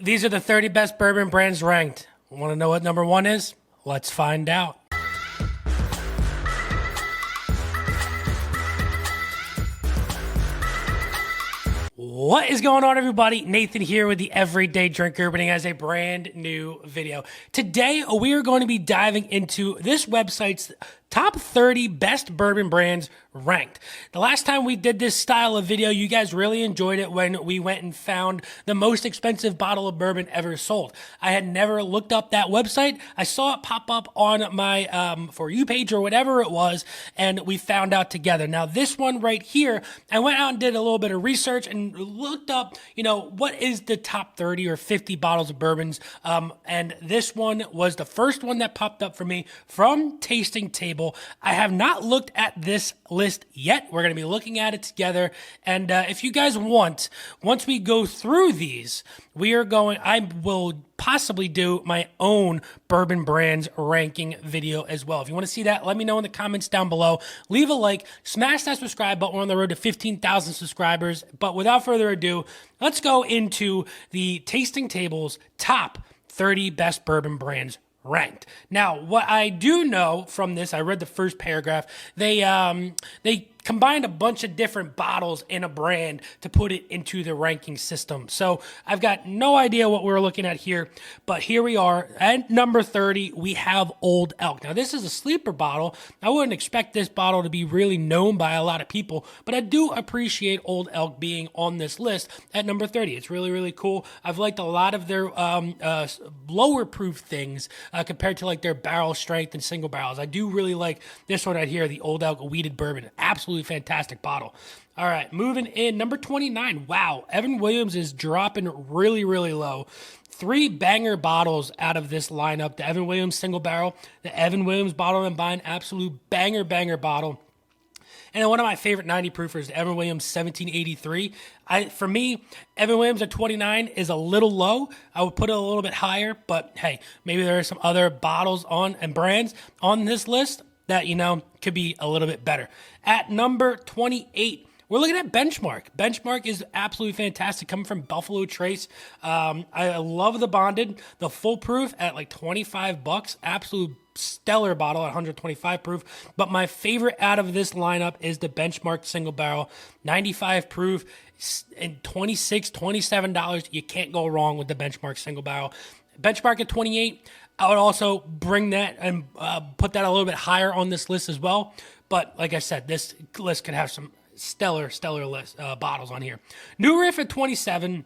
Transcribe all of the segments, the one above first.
These are the 30 best bourbon brands ranked. Want to know what number one is? Let's find out. What is going on, everybody? Nathan here with the Everyday Drinker, bringing us a brand new video. Today, we are going to be diving into this website's top 30 best bourbon brands ranked. The last time we did this style of video, you guys really enjoyed it when we went and found the most expensive bottle of bourbon ever sold. I had never looked up that website. I saw it pop up on my For You page or whatever it was, and we found out together. Now, this one right here, I went out and did a little bit of research and looked up, what is the top 30 or 50 bottles of bourbons, and this one was the first one that popped up for me from Tasting Table. I have not looked at this list yet. We're going to be looking at it together. And if you guys want, once we go through these, I will possibly do my own bourbon brands ranking video as well. If you want to see that, let me know in the comments down below. Leave a like, smash that subscribe button. We're on the road to 15,000 subscribers. But without further ado, let's go into the Tasting Table's top 30 best bourbon brands ranked. Now, what I do know from this, I read the first paragraph, they combined a bunch of different bottles in a brand to put it into the ranking system. So I've got no idea what we're looking at here, but here we are. At number 30, we have Old Elk. Now, this is a sleeper bottle. I wouldn't expect this bottle to be really known by a lot of people, but I do appreciate Old Elk being on this list at number 30. It's really, really cool. I've liked a lot of their lower proof things compared to like their barrel strength and single barrels. I do really like this one right here, the Old Elk Wheated Bourbon. Absolutely fantastic bottle. All right, moving in, number 29. Wow, Evan Williams is dropping really, really low. 3 banger bottles out of this lineup. The Evan Williams single barrel, the Evan Williams bottle and bine, absolute banger bottle. And then one of my favorite 90 proofers, the Evan Williams 1783. For me, Evan Williams at 29 is a little low. I would put it a little bit higher, but hey, maybe there are some other bottles and brands on this list that, could be a little bit better. At number 28, we're looking at Benchmark. Benchmark is absolutely fantastic, coming from Buffalo Trace. I love the bonded, the full proof at like $25. Absolute stellar bottle at 125 proof. But my favorite out of this lineup is the Benchmark single barrel, 95 proof, and $26, $27. You can't go wrong with the Benchmark single barrel. Benchmark at 28. I would also bring that and put that a little bit higher on this list as well. But like I said, this list could have some stellar list bottles on here. New Riff at 27.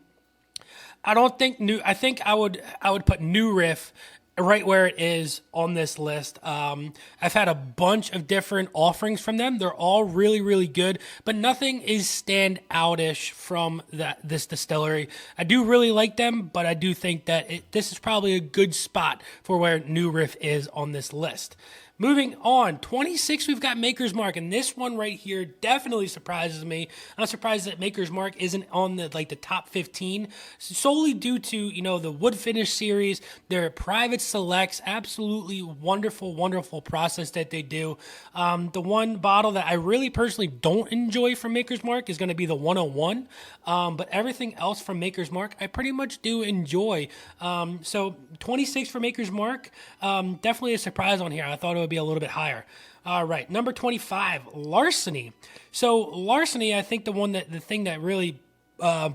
I think I would put New Riff right where it is on this list. I've had a bunch of different offerings from them. They're all really, really good, but nothing is standout-ish from this distillery. I do really like them, but I do think that this is probably a good spot for where New Riff is on this list. Moving on, 26, we've got Maker's Mark, and this one right here definitely surprises me. I'm surprised that Maker's Mark isn't on the top 15, solely due to, the wood finish series, their private selects, absolutely wonderful process that they do. The one bottle that I really personally don't enjoy from Maker's Mark is going to be the 101, but everything else from Maker's Mark, I pretty much do enjoy. So 26 for Maker's Mark, definitely a surprise on here. I thought it would be a little bit higher. All right, number 25, Larceny. So Larceny, I think the thing that really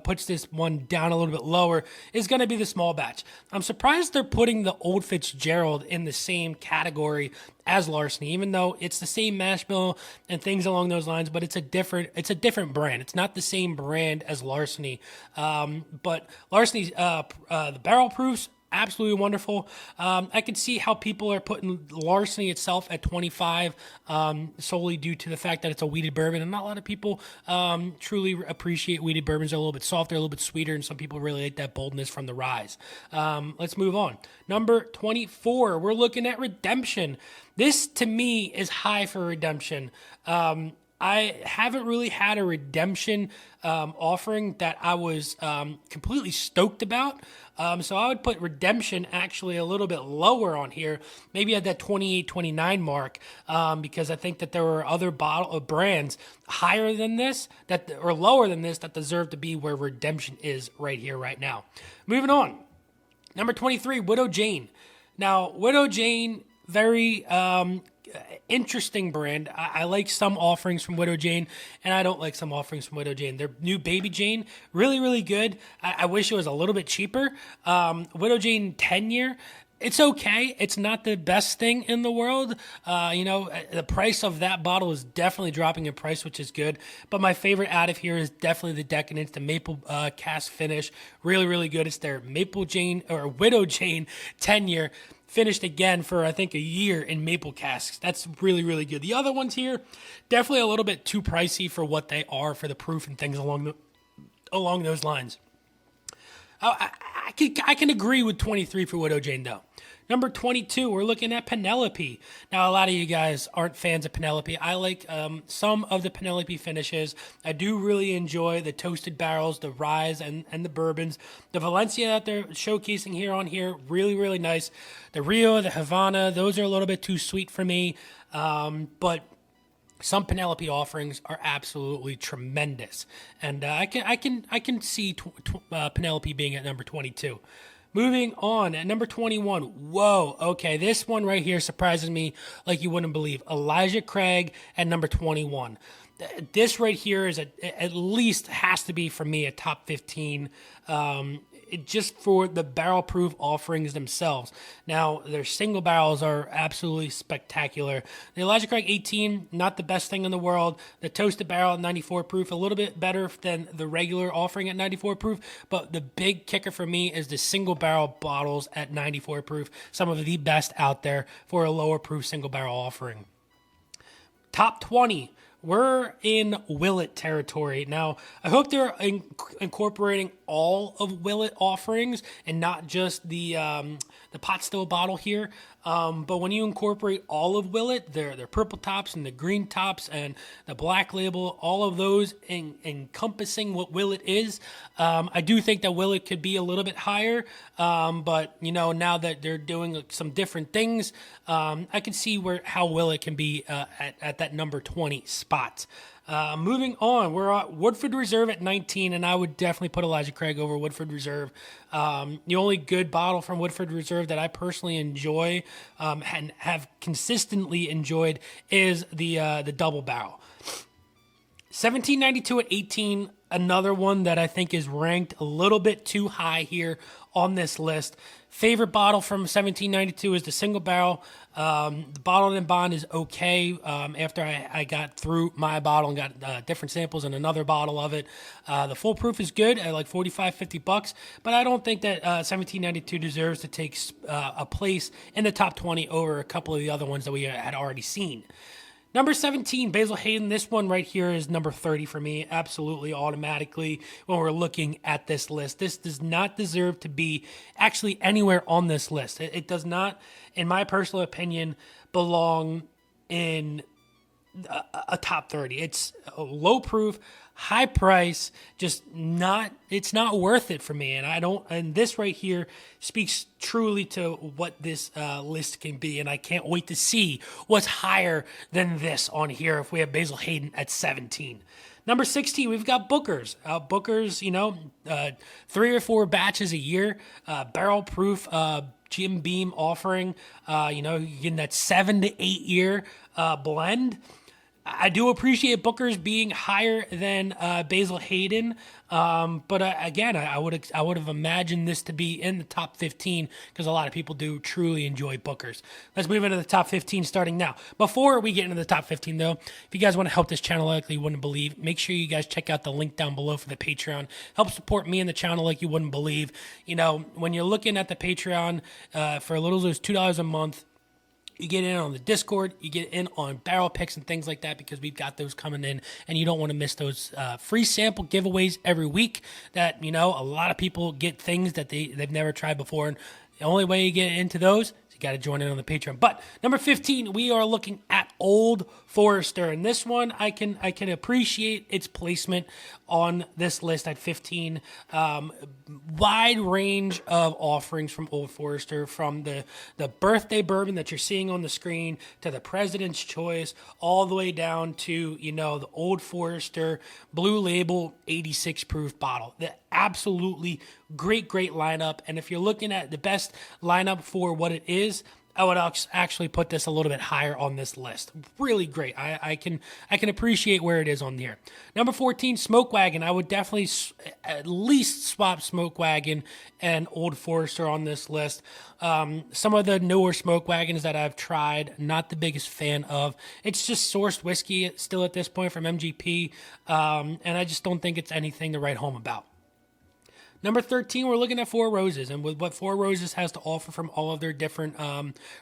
puts this one down a little bit lower is going to be the small batch. I'm surprised they're putting the Old Fitzgerald in the same category as Larceny, even though it's the same mash bill and things along those lines, but it's a different brand. It's not the same brand as Larceny, but Larceny's the barrel proofs, absolutely wonderful. I can see how people are putting Larceny itself at 25 solely due to the fact that it's a wheated bourbon, and not a lot of people truly appreciate wheated bourbons. They're a little bit softer, a little bit sweeter, and some people really like that boldness from the rise. Let's move on. Number 24, we're looking at Redemption. This, to me, is high for Redemption. I haven't really had a Redemption offering that I was completely stoked about. So I would put Redemption actually a little bit lower on here, maybe at that 28, 29 mark, because I think that there were other brands higher than this or lower than this that deserve to be where Redemption is right here, right now. Moving on. Number 23, Widow Jane. Now, Widow Jane, very interesting brand. I like some offerings from Widow Jane, and I don't like some offerings from Widow Jane. Their new Baby Jane, really, really good. I wish it was a little bit cheaper. Widow Jane 10-year, it's okay. It's not the best thing in the world. The price of that bottle is definitely dropping in price, which is good. But my favorite out of here is definitely the Decadence, the maple cask finish. Really, really good. It's their Maple Jane or Widow Jane 10-year. Finished again for, I think, a year in maple casks. That's really, really good. The other ones here, definitely a little bit too pricey for what they are for the proof and things along those lines. I can agree with 23 for Widow Jane, though. Number 22, we're looking at Penelope. Now, a lot of you guys aren't fans of Penelope. I like some of the Penelope finishes. I do really enjoy the toasted barrels, the ryes, and the bourbons. The Valencia that they're showcasing here, really, really nice. The Rio, the Havana, those are a little bit too sweet for me. But some Penelope offerings are absolutely tremendous. And I can see Penelope being at number 22. Moving on, at number 21, whoa, okay, this one right here surprises me like you wouldn't believe. Elijah Craig at number 21. This right here is at least has to be, for me, a top 15, just for the barrel proof offerings themselves. Now, their single barrels are absolutely spectacular. The Elijah Craig 18, not the best thing in the world. The toasted barrel at 94 proof, a little bit better than the regular offering at 94 proof. But the big kicker for me is the single barrel bottles at 94 proof. Some of the best out there for a lower proof single barrel offering. Top 20. We're in Willet territory. Now, I hope they're incorporating all of Willet offerings and not just the pot still bottle here. But when you incorporate all of Willet, their purple tops and the green tops and the black label, all of those encompassing what Willet is, I do think that Willet could be a little bit higher. But now that they're doing some different things, I can see how Willet can be at that number 20 spot. Moving on, we're at Woodford Reserve at 19, and I would definitely put Elijah Craig over Woodford Reserve. The only good bottle from Woodford Reserve that I personally enjoy and have consistently enjoyed is the double barrel. 1792 at 18, another one that I think is ranked a little bit too high here on this list. Favorite bottle from 1792 is the single barrel. The bottled and bond is okay. After I got through my bottle and got different samples and another bottle of it. The full proof is good at like $45-50, but I don't think that 1792 deserves to take a place in the top 20 over a couple of the other ones that we had already seen. Number 17, Basil Hayden. This one right here is number 30 for me, absolutely automatically when we're looking at this list. This does not deserve to be actually anywhere on this list. It does not, in my personal opinion, belong in a top 30. It's a low proof, high price, it's not worth it for me. And this right here speaks truly to what this list can be. And I can't wait to see what's higher than this on here if we have Basil Hayden at 17. Number 16, we've got Booker's. Booker's, 3 or 4 batches a year, barrel proof, Jim Beam offering, you're getting that 7 to 8 year blend. I do appreciate Booker's being higher than Basil Hayden, but again, I would have imagined this to be in the top 15 because a lot of people do truly enjoy Booker's. Let's move into the top 15 starting now. Before we get into the top 15, though, if you guys want to help this channel like you wouldn't believe, make sure you guys check out the link down below for the Patreon. Help support me and the channel like you wouldn't believe. When you're looking at the Patreon for a little as $2 a month, you get in on the Discord, you get in on barrel picks and things like that because we've got those coming in, and you don't want to miss those free sample giveaways every week that, a lot of people get things that they've never tried before, and the only way you get into those is you got to join in on the Patreon. But number 15, we are looking at Old Forester, and this one I can appreciate its placement on this list at 15. Wide range of offerings from Old Forester, from the birthday bourbon that you're seeing on the screen to the President's Choice, all the way down to, the Old Forester Blue Label 86 proof bottle. The absolutely great lineup. And if you're looking at the best lineup for what it is, I would actually put this a little bit higher on this list. Really great. I can appreciate where it is on here. Number 14, Smoke Wagon. I would definitely at least swap Smoke Wagon and Old Forester on this list. Some of the newer Smoke Wagons that I've tried, not the biggest fan of. It's just sourced whiskey still at this point from MGP, and I just don't think it's anything to write home about. Number 13, we're looking at Four Roses, and with what Four Roses has to offer from all of their different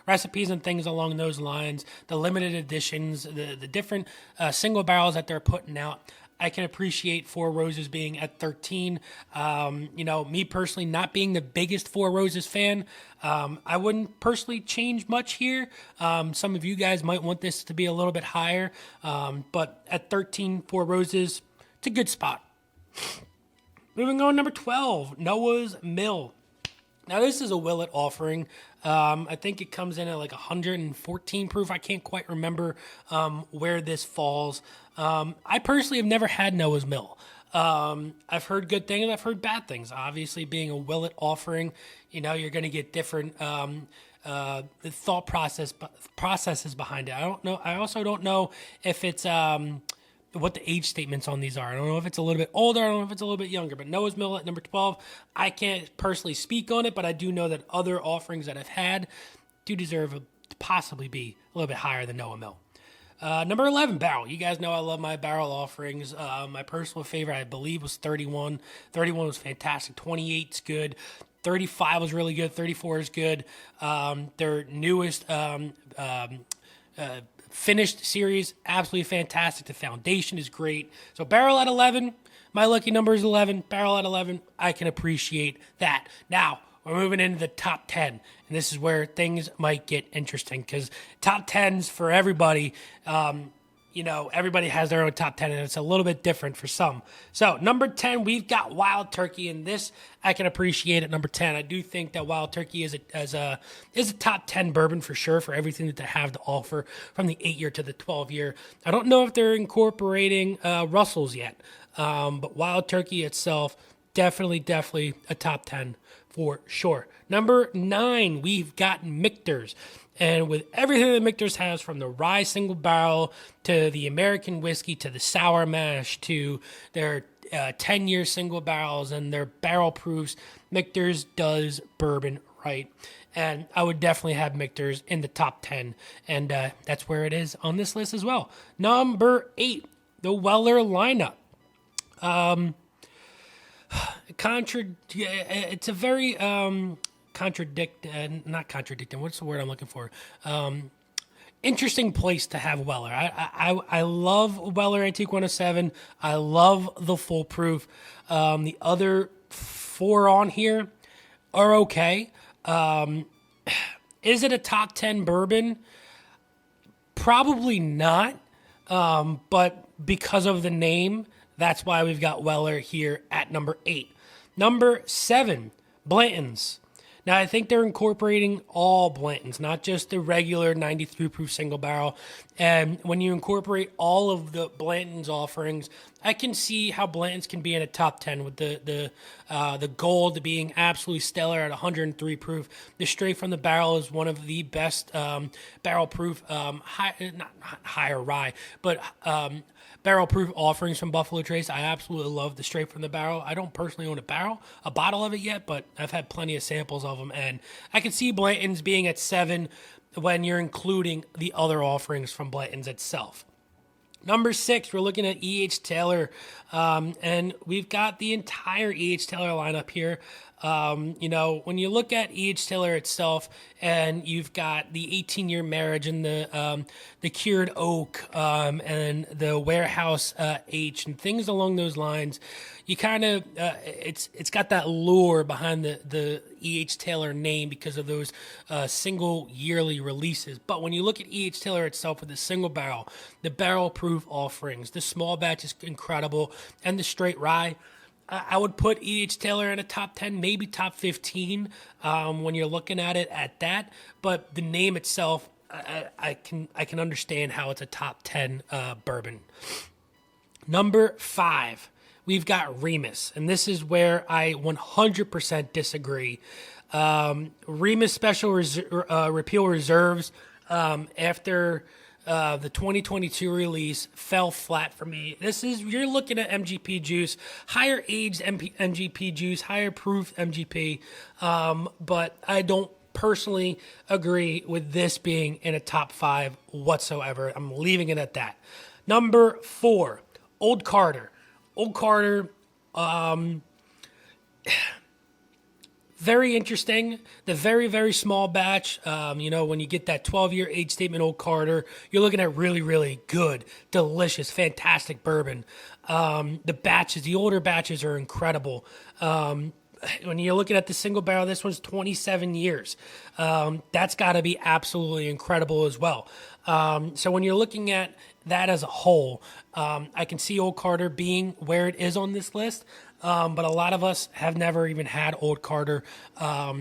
recipes and things along those lines, the limited editions, the different single barrels that they're putting out, I can appreciate Four Roses being at 13. Me personally, not being the biggest Four Roses fan, I wouldn't personally change much here. Some of you guys might want this to be a little bit higher, but at 13, Four Roses, it's a good spot. Moving on, number 12, Noah's Mill. Now, this is a Willet offering. I think it comes in at like 114 proof. I can't quite remember where this falls. I personally have never had Noah's Mill. I've heard good things. I've heard bad things. Obviously, being a Willet offering, you're going to get different thought processes behind it. I don't know. I also don't know if it's what the age statements on these are. I don't know if it's a little bit older. I don't know if it's a little bit younger. But Noah's Mill at number 12, I can't personally speak on it, but I do know that other offerings that I've had do deserve to possibly be a little bit higher than Noah Mill. Number 11, Barrel. You guys know I love my barrel offerings. My personal favorite, I believe, was 31. 31 was fantastic. 28's good. 35 was really good. 34 is good. Their newest finished series, absolutely fantastic. The foundation is great. So Barrel at 11, my lucky number is 11. Barrel at 11, I can appreciate that. Now, we're moving into the top 10, and this is where things might get interesting, because top 10s for everybody, everybody has their own top 10, and it's a little bit different for some. So, number 10, we've got Wild Turkey, and this I can appreciate at number 10. I do think that Wild Turkey is a top 10 bourbon for sure, for everything that they have to offer from the 8-year to the 12-year. I don't know if they're incorporating Russells yet, but Wild Turkey itself, definitely a top 10 for sure. Number 9, we've got Michter's. And with everything that Michter's has, from the rye single barrel to the American whiskey to the sour mash to their 10-year single barrels and their barrel proofs, Michter's does bourbon right. And I would definitely have Michter's in the top 10. And that's where it is on this list as well. Number 8, the Weller lineup. It's a very not contradicting. What's the word I'm looking for? Interesting place to have Weller. I love Weller Antique 107. I love the full proof. The other 4 on here are okay. Is it a top 10 bourbon? Probably not. But because of the name, that's why we've got Weller here at number 8. Number 7, Blanton's. Now, I think they're incorporating all Blanton's, not just the regular 93 proof single barrel. And when you incorporate all of the Blanton's offerings, I can see how Blanton's can be in a top 10 with the gold being absolutely stellar at 103 proof. The straight from the barrel is one of the best barrel proof, not higher rye, but barrel proof offerings from Buffalo Trace. I absolutely love the straight from the barrel. I don't personally own a bottle of it yet, but I've had plenty of samples of them, and I can see Blanton's being at 7 when you're including the other offerings from Blanton's itself. Number 6, we're looking at E.H. Taylor, and we've got the entire E.H. Taylor lineup here. When you look at E.H. Taylor itself, and you've got the 18-year marriage and the cured oak and the warehouse H and things along those lines, you kind of it's got that lure behind the E.H. Taylor name because of those single yearly releases. But when you look at E.H. Taylor itself with the single barrel, the barrel proof offerings, the small batch is incredible, and the straight rye, I would put E.H. Taylor in a top 10, maybe top 15 when you're looking at it at that. But the name itself, I can understand how it's a top 10 bourbon. Number 5, we've got Remus, and this is where I 100% disagree. Remus Special Repeal Reserves after the 2022 release fell flat for me. You're looking at MGP juice, higher aged MGP juice, higher proof MGP, but I don't personally agree with this being in a top 5 whatsoever. I'm leaving it at that. Number 4, Old Carter. Old Carter, very interesting. The very, very small batch, when you get that 12-year age statement Old Carter, you're looking at really, really good, delicious, fantastic bourbon. The older batches are incredible. When you're looking at the single barrel, this one's 27 years. That's got to be absolutely incredible as well. So when you're looking at that as a whole, I can see Old Carter being where it is on this list, but a lot of us have never even had Old Carter.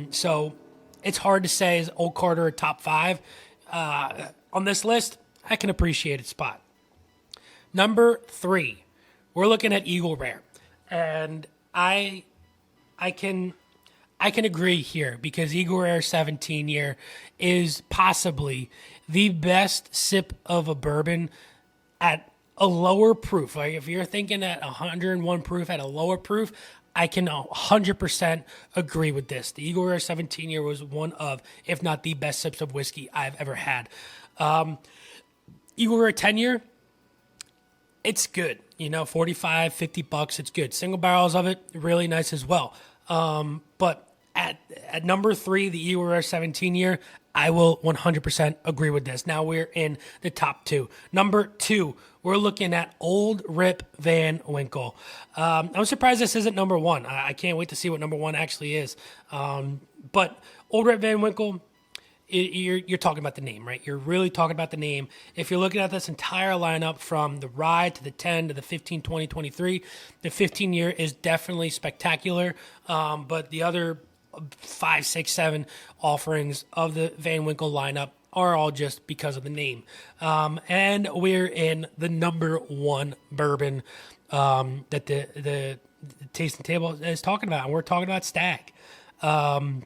So it's hard to say is Old Carter a top 5 on this list. I can appreciate its spot. Number 3, we're looking at Eagle Rare, and I can agree here because Eagle Rare 17 year is possibly the best sip of a bourbon at a lower proof. Like if you're thinking at 101 proof at a lower proof, I can 100% agree with this. The Eagle Rare 17 year was one of, if not the best sips of whiskey I've ever had. Eagle Rare 10 year, it's good. $45-$50, it's good. Single barrels of it, really nice as well. But at number 3, the Eagle Rare 17 year, I will 100% agree with this. Now we're in the top 2. Number 2, we're looking at Old Rip Van Winkle. I'm surprised this isn't number 1. I can't wait to see what number 1 actually is. But Old Rip Van Winkle, you're talking about the name, right? You're really talking about the name. If you're looking at this entire lineup from the rye to the 10 to the 15, 20, 23, the 15 year is definitely spectacular. But the other 5, 6, 7 offerings of the Van Winkle lineup are all just because of the name. And we're in the number 1 bourbon that the tasting table is talking about. And we're talking about Stag from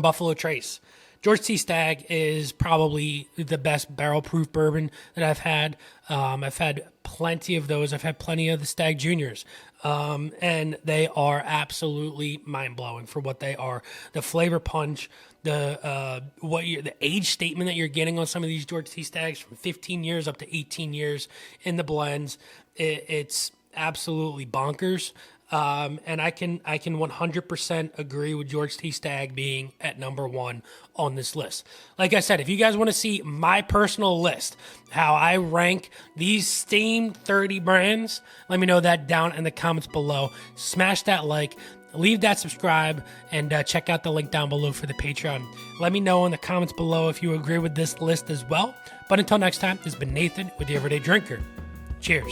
Buffalo Trace. George T. Stag is probably the best barrel-proof bourbon that I've had. I've had plenty of those. I've had plenty of the Stag Juniors, and they are absolutely mind-blowing for what they are. The flavor punch, the age statement that you're getting on some of these George T. Stags from 15 years up to 18 years in the blends, it's absolutely bonkers. And I can 100% agree with George T. Stag being at number 1 on this list. Like I said, if you guys want to see my personal list, how I rank these steamed 30 brands, let me know that down in the comments below. Smash that like, leave that subscribe, and check out the link down below for the Patreon. Let me know in the comments below if you agree with this list as well. But until next time, this has been Nathan with the Everyday Drinker. Cheers.